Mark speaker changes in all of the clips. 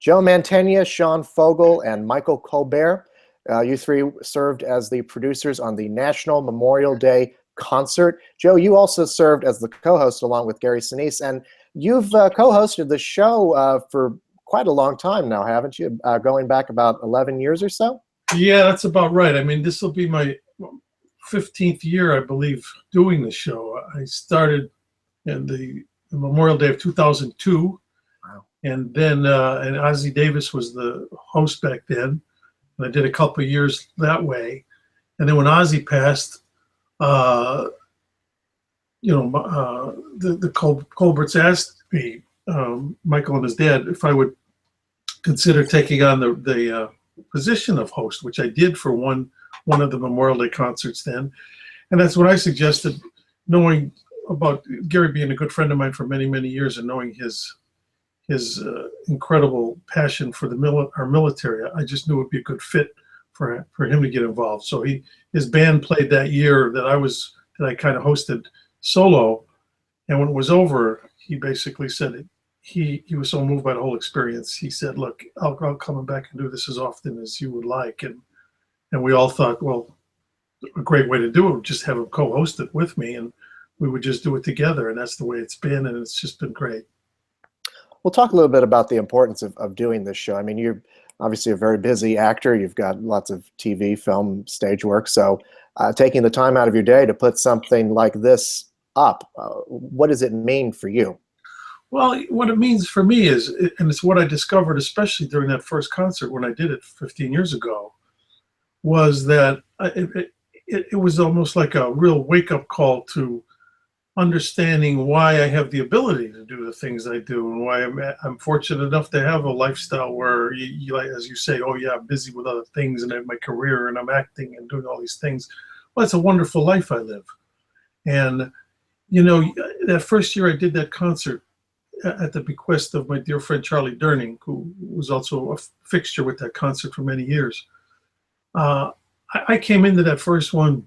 Speaker 1: Joe Mantegna, Sean Fogel, and Michael Colbert. You three served as the producers on the National Memorial Day concert. Joe, you also served as the co-host along with Gary Sinise, and you've co-hosted the show for quite a long time now, haven't you? Going back about 11 years or so?
Speaker 2: Yeah, that's about right. I mean, this will be my 15th year, I believe, doing the show. I started in the Memorial Day of 2002.
Speaker 1: Wow.
Speaker 2: And then and Ozzie Davis was the host back then. And I did a couple of years that way. And then when Ozzie passed, the Colberts asked me, Michael and his dad, if I would consider taking on the position of host, which I did for one of the Memorial Day concerts then. And that's what I suggested, knowing about Gary being a good friend of mine for many, many years and knowing his incredible passion for our military. I just knew it would be a good fit for him to get involved. So his band played that year that I kind of hosted solo. And when it was over, he basically said he was so moved by the whole experience. He said, "Look, I'll come back and do this as often as you would like." And we all thought, well, a great way to do it would just have him co-host it with me, and we would just do it together. And that's the way it's been, and it's just been great.
Speaker 1: We'll talk a little bit about the importance of doing this show. I mean, you're obviously a very busy actor. You've got lots of TV, film, stage work. So taking the time out of your day to put something like this up, what does it mean for you?
Speaker 2: Well, what it means for me is, and it's what I discovered, especially during that first concert when I did it 15 years ago, was that it was almost like a real wake-up call to understanding why I have the ability to do the things I do, and why I'm fortunate enough to have a lifestyle where, you like, as you say, oh yeah, I'm busy with other things and I have my career and I'm acting and doing all these things. Well, it's a wonderful life I live. And, that first year I did that concert at the bequest of my dear friend Charlie Durning, who was also a fixture with that concert for many years. I came into that first one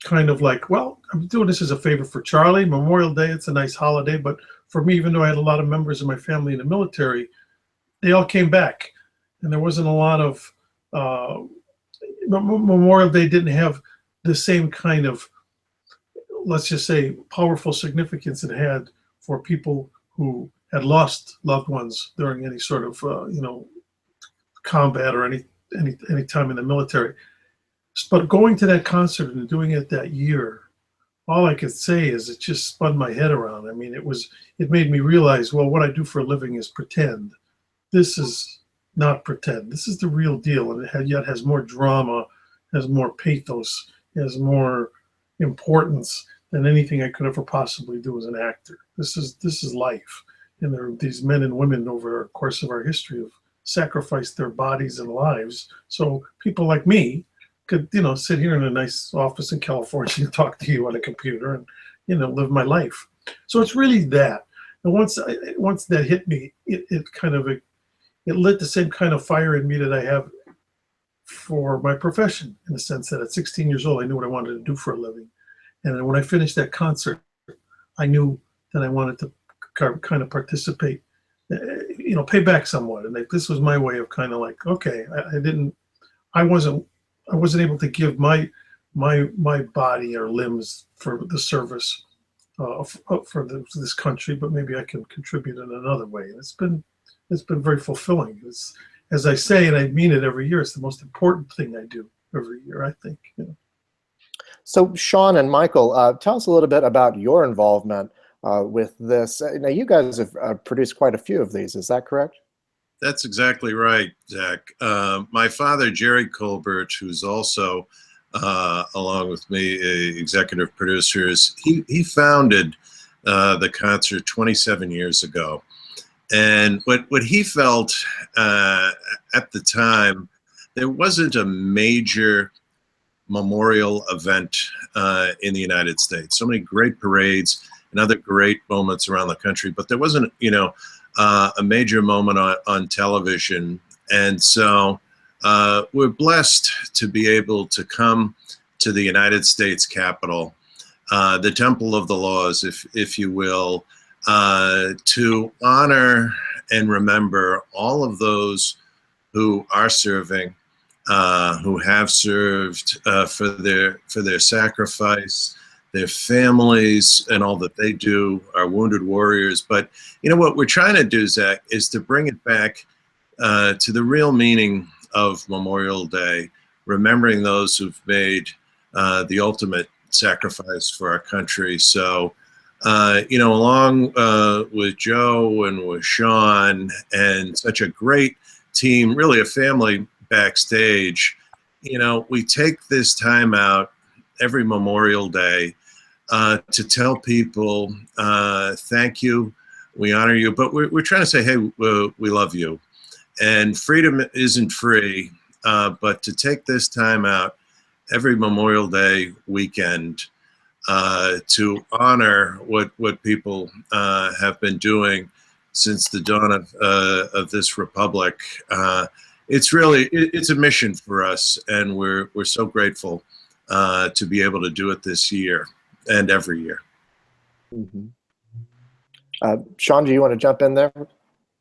Speaker 2: kind of like, well, I'm doing this as a favor for Charlie. Memorial Day, it's a nice holiday, but for me, even though I had a lot of members of my family in the military, they all came back, and there wasn't a lot of Memorial Day didn't have the same kind of, let's just say, powerful significance it had for people who had lost loved ones during any sort of combat or any time in the military. But going to that concert and doing it that year, all I could say is it just spun my head around. I mean, it made me realize, well, what I do for a living is pretend. This is not pretend. This is the real deal, and it yet has more drama, has more pathos, has more importance than anything I could ever possibly do as an actor. This is life, and there are these men and women over the course of our history have sacrificed their bodies and lives so people like me could, sit here in a nice office in California and talk to you on a computer and, live my life. So it's really that. And once that hit me, it lit the same kind of fire in me that I have for my profession, in the sense that at 16 years old, I knew what I wanted to do for a living. And then when I finished that concert, I knew that I wanted to kind of participate, pay back somewhat. And this was my way of kind of like, okay, I wasn't able to give my body or limbs for the service for this country, but maybe I can contribute in another way. And it's been very fulfilling. It's, as I say, and I mean it every year, it's the most important thing I do every year, I think.
Speaker 1: So Sean and Michael, tell us a little bit about your involvement with this. Now, you guys have produced quite a few of these. Is that correct?
Speaker 3: That's exactly right, Zach. My father, Jerry Colbert, who's also, along with me, executive producers, he founded the concert 27 years ago. And what he felt at the time, there wasn't a major memorial event in the United States. So many great parades and other great moments around the country, but there wasn't, a major moment on television. And so we're blessed to be able to come to the United States Capitol, the Temple of the Laws, if you will, to honor and remember all of those who are serving, who have served, for their sacrifice, their families, and all that they do, our wounded warriors. But you know what we're trying to do, Zach, is to bring it back to the real meaning of Memorial Day, remembering those who've made the ultimate sacrifice for our country. So, you know, along with Joe and with Sean and such a great team, really a family backstage, you know, we take this time out every Memorial Day to tell people thank you, we honor you, but we're trying to say, hey, we love you. And freedom isn't free, but to take this time out every Memorial Day weekend to honor what people have been doing since the dawn of this republic. It's a mission for us, and we're so grateful to be able to do it this year and every year.
Speaker 1: Mm-hmm. Sean, do you want to jump in there?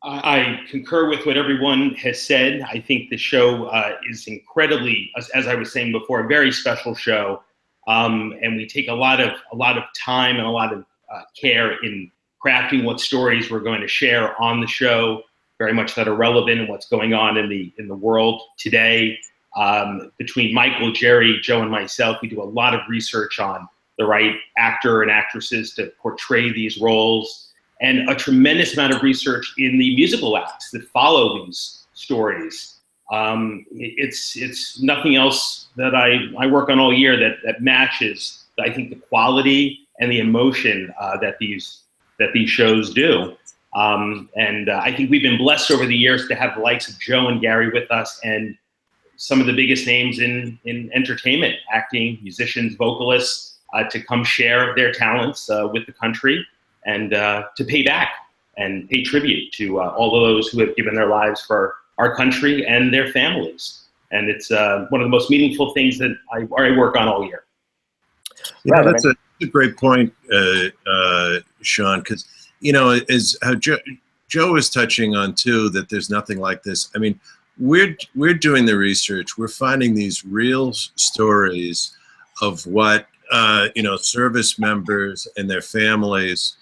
Speaker 4: I concur with what everyone has said. I think the show is incredibly, as I was saying before, a very special show, and we take a lot of time and a lot of care in crafting what stories we're going to share on the show, very much that are relevant in what's going on in the world today. Between Michael, Jerry, Joe, and myself, we do a lot of research on the right actor and actresses to portray these roles, and a tremendous amount of research in the musical acts that follow these stories. It's nothing else that I work on all year that matches, I think, the quality and the emotion that these shows do. And I think we've been blessed over the years to have the likes of Joe and Gary with us, and some of the biggest names in entertainment, acting, musicians, vocalists, to come share their talents with the country, and to pay back and pay tribute to all of those who have given their lives for our country and their families. And it's one of the most meaningful things that I work on all year.
Speaker 3: Yeah, that's a great point, Sean, because, you know, as how Joe is touching on too, that there's nothing like this. I mean, we're doing the research. We're finding these real stories of what, you know, service members and their families,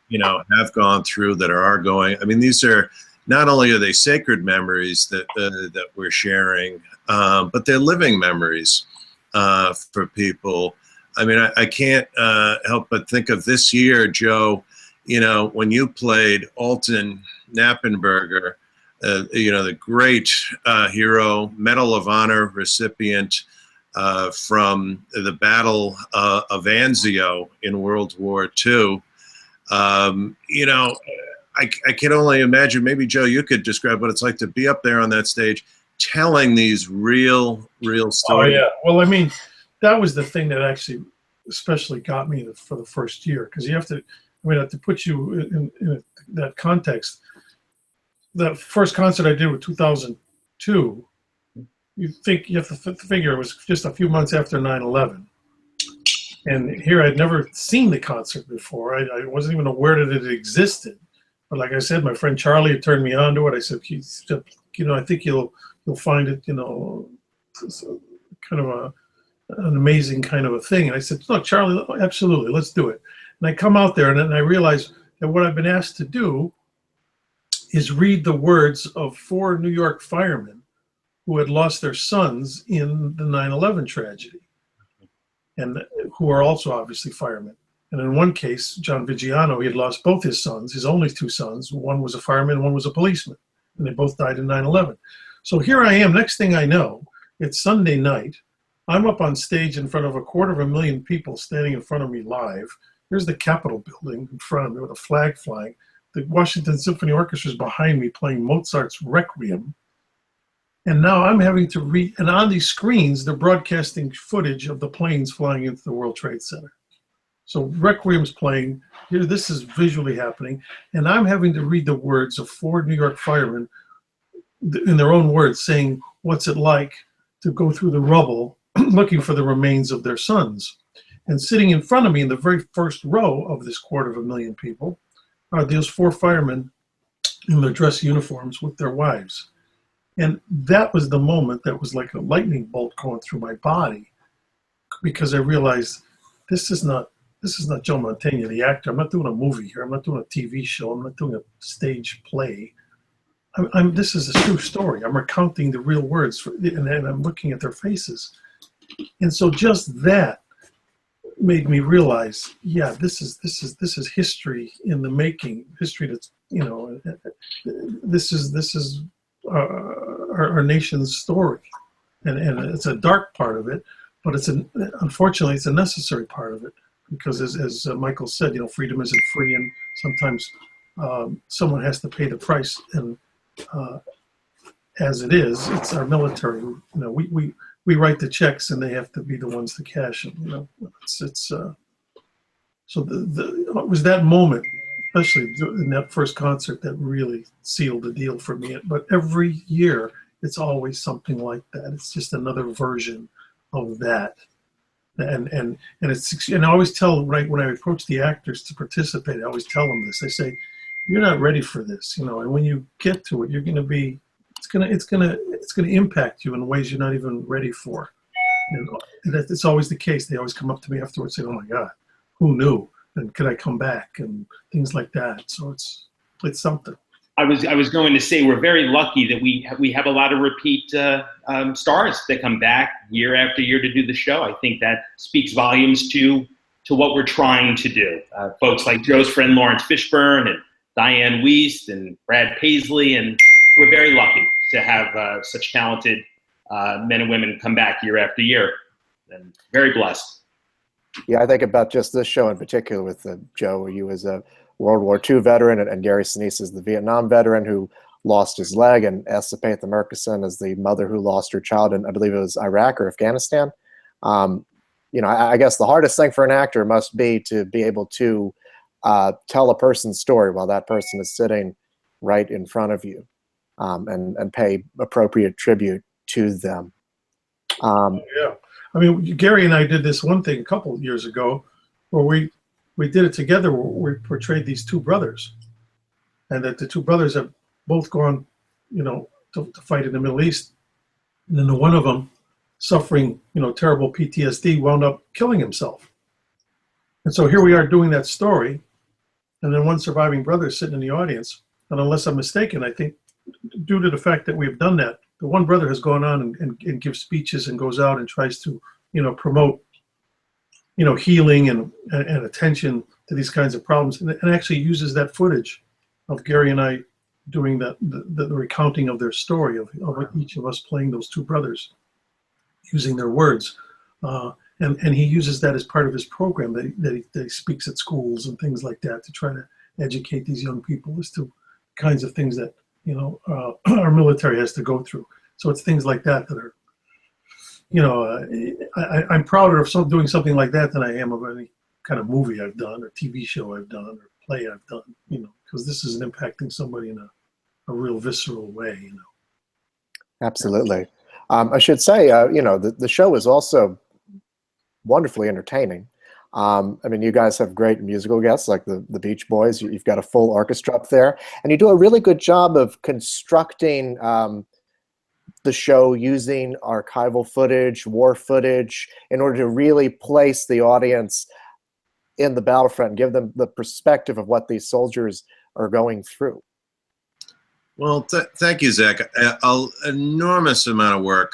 Speaker 3: you know, have gone through, that are going. I mean, these are, not only are they sacred memories that we're sharing, but they're living memories for people. I mean, I can't help but think of this year, Joe, you know, when you played Alton Knappenberger, you know, the great hero, Medal of Honor recipient from the Battle of Anzio in World War II. You know, I can only imagine, maybe Joe, you could describe what it's like to be up there on that stage telling these real stories.
Speaker 2: Oh, yeah. Well, I mean, that was the thing that actually especially got me for the first year, because you have to, I mean, to put you in that context, that first concert I did was 2002. You think, you have to figure it was just a few months after 9/11. And here I'd never seen the concert before. I wasn't even aware that it existed. But like I said, my friend Charlie had turned me on to it. I said, you know, I think you'll find it, you know, kind of an amazing kind of a thing. And I said, look, Charlie, absolutely, let's do it. And I come out there, and then I realized that what I've been asked to do is read the words of 4 New York firemen who had lost their sons in the 9/11 tragedy, and who are also obviously firemen. And in one case, John Vigiano, he had lost both his sons, his only 2 sons. One was a fireman, one was a policeman, and they both died in 9/11. So here I am, next thing I know, it's Sunday night. I'm up on stage in front of 250,000 people standing in front of me live. Here's the Capitol building in front of me with a flag flying. The Washington Symphony Orchestra is behind me playing Mozart's Requiem. And now I'm having to read, and on these screens, they're broadcasting footage of the planes flying into the World Trade Center. So Requiem's playing, here this is visually happening, and I'm having to read the words of 4 New York firemen in their own words, saying, what's it like to go through the rubble looking for the remains of their sons. And sitting in front of me in the very first row of this 250,000 people are those 4 firemen in their dress uniforms with their wives. And that was the moment that was like a lightning bolt going through my body, because I realized this is not Joe Mantegna, the actor. I'm not doing a movie here. I'm not doing a TV show. I'm not doing a stage play. This is a true story. I'm recounting the real words, and I'm looking at their faces. And so just that made me realize, yeah, this is history in the making. History that's, you know, this is our nation's story, and it's a dark part of it, but unfortunately it's a necessary part of it, because as Michael said, you know, freedom isn't free, and sometimes someone has to pay the price. And as it is, it's our military. You know, we write the checks, and they have to be the ones to cash them. You know, so it was that moment, especially in that first concert, that really sealed the deal for me. But every year, it's always something like that. It's just another version of that. And I always tell, right when I approach the actors to participate, I always tell them this. I say, you're not ready for this, you know. And when you get to it, you're going to be, it's going to impact you in ways you're not even ready for. And it's always the case. They always come up to me afterwards and say, "Oh my God, who knew? And could I come back?" and things like that. So it's something.
Speaker 4: I was going to say, we're very lucky that we have a lot of repeat stars that come back year after year to do the show. I think that speaks volumes to what we're trying to do. Folks like Joe's friend Lawrence Fishburne and Diane Wiest and Brad Paisley, and we're very lucky to have such talented men and women come back year after year, and very blessed.
Speaker 1: Yeah, I think about just this show in particular with Joe, you as a World War II veteran, and Gary Sinise is the Vietnam veteran who lost his leg, and Esapatha Murkison is the mother who lost her child in, I believe it was Iraq or Afghanistan. You know, I guess the hardest thing for an actor must be to be able to tell a person's story while that person is sitting right in front of you, and pay appropriate tribute to them.
Speaker 2: Yeah, I mean, Gary and I did this one thing a couple of years ago, where we did it together. Where we portrayed these two brothers, and that the two brothers have both gone, you know, to fight in the Middle East, and then the one of them, suffering, you know, terrible PTSD, wound up killing himself. And so here we are doing that story, and then one surviving brother is sitting in the audience. And unless I'm mistaken, I think due to the fact that we've done that, the one brother has gone on and gives speeches and goes out and tries to, you know, promote, you know, healing and attention to these kinds of problems, and actually uses that footage of Gary and I doing the recounting of their story of each of us playing those two brothers, using their words, and he uses that as part of his program that he speaks at schools and things like that, to try to educate these young people as to kinds of things that, you know, our military has to go through. So it's things like that that are, you know, I'm prouder of doing something like that than I am of any kind of movie I've done or TV show I've done or play I've done, you know, because this is impacting somebody in a real visceral way, you know.
Speaker 1: Absolutely. I should say, you know, the show is also wonderfully entertaining. I mean, you guys have great musical guests like the Beach Boys. You've got a full orchestra up there, and you do a really good job of constructing the show using archival footage, war footage, in order to really place the audience in the battlefront and give them the perspective of what these soldiers are going through.
Speaker 3: Well, thank you, Zach. An enormous amount of work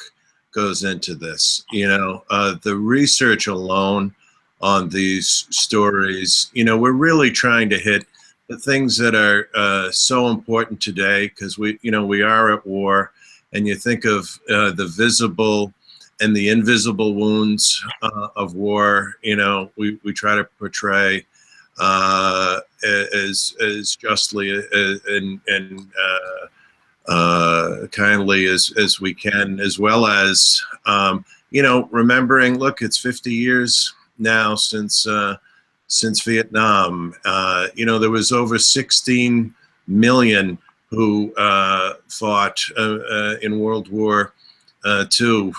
Speaker 3: goes into this. You know, the research alone on these stories, you know, we're really trying to hit the things that are so important today, because we are at war, and you think of the visible and the invisible wounds of war. You know, we try to portray as justly and kindly as we can, as well as you know, remembering, look, it's 50 years now since Vietnam. You know, there was over 16 million who fought in World War II,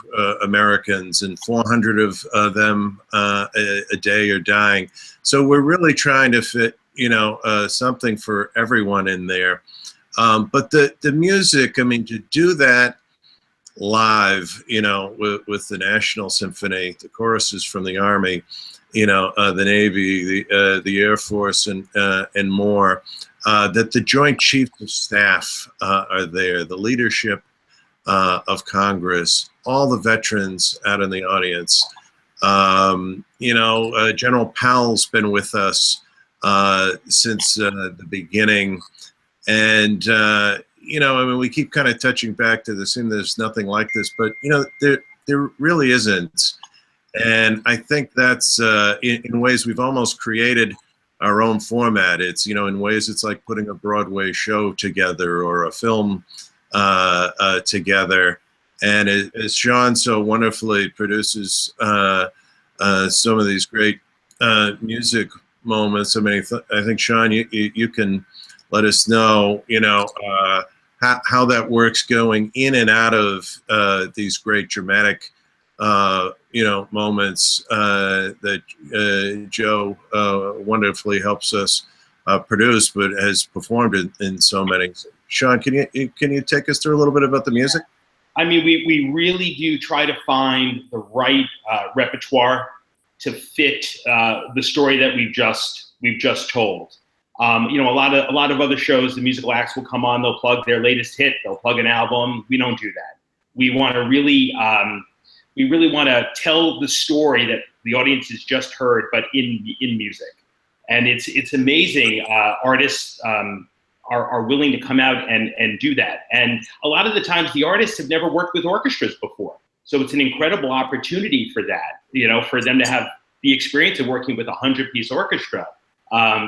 Speaker 3: Americans, and 400 of them a day are dying. So we're really trying to fit, you know, something for everyone in there. But the music, I mean, to do that live, you know, with the National Symphony, the choruses from the Army, you know, the Navy, the Air Force, and more, that the Joint Chiefs of Staff are there, the leadership of Congress, all the veterans out in the audience. You know, General Powell's been with us since the beginning. And, you know, I mean, we keep kind of touching back to this thing, there's nothing like this, but, you know, there really isn't. And I think that's, in ways, we've almost created our own format. It's, you know, in ways, it's like putting a Broadway show together or a film together. And as Sean so wonderfully produces some of these great music moments, I mean, I think, Sean, you can let us know, you know, how that works going in and out of these great dramatic, you know, moments that Joe wonderfully helps us produce, but has performed in so many. Sean, can you take us through a little bit about the music?
Speaker 4: I mean, we really do try to find the right repertoire to fit the story that we've just told. You know, a lot of other shows, the musical acts will come on, they'll plug their latest hit, they'll plug an album. We don't do that. We want to really, we really want to tell the story that the audience has just heard, but in music. And it's amazing. Artists are willing to come out and do that. And a lot of the times the artists have never worked with orchestras before. So it's an incredible opportunity for that, you know, for them to have the experience of working with a 100-piece orchestra.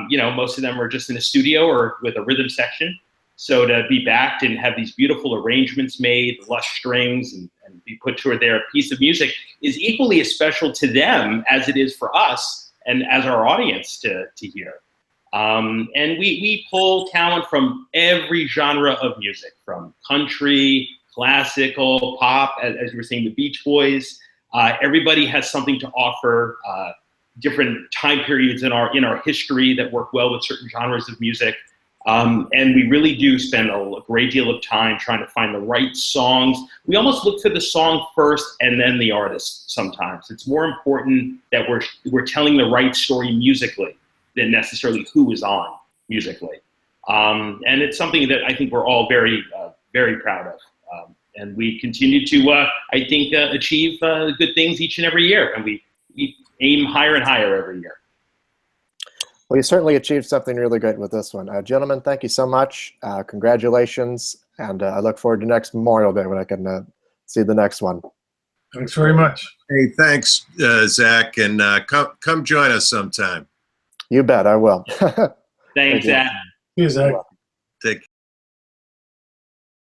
Speaker 4: You know, most of them are just in a studio or with a rhythm section. So to be backed and have these beautiful arrangements made, lush strings, and be put to their piece of music is equally as special to them as it is for us and as our audience to hear. And we pull talent from every genre of music, from country, classical, pop, as you were saying, the Beach Boys. Everybody has something to offer, different time periods in our history that work well with certain genres of music. And we really do spend a great deal of time trying to find the right songs. We almost look for the song first and then the artist sometimes. It's more important that we're telling the right story musically than necessarily who is on musically. And it's something that I think we're all very, very proud of. And we continue to, I think, achieve good things each and every year. And we aim higher and higher every year.
Speaker 1: Well, you certainly achieved something really good with this one. Gentlemen, thank you so much. Congratulations. And I look forward to next Memorial Day when I can see the next one.
Speaker 2: Thanks very much.
Speaker 3: Hey, thanks, Zach. And come join us sometime.
Speaker 1: You bet, I will.
Speaker 4: Thanks, Zach.
Speaker 2: See you, Zach.
Speaker 3: Take care.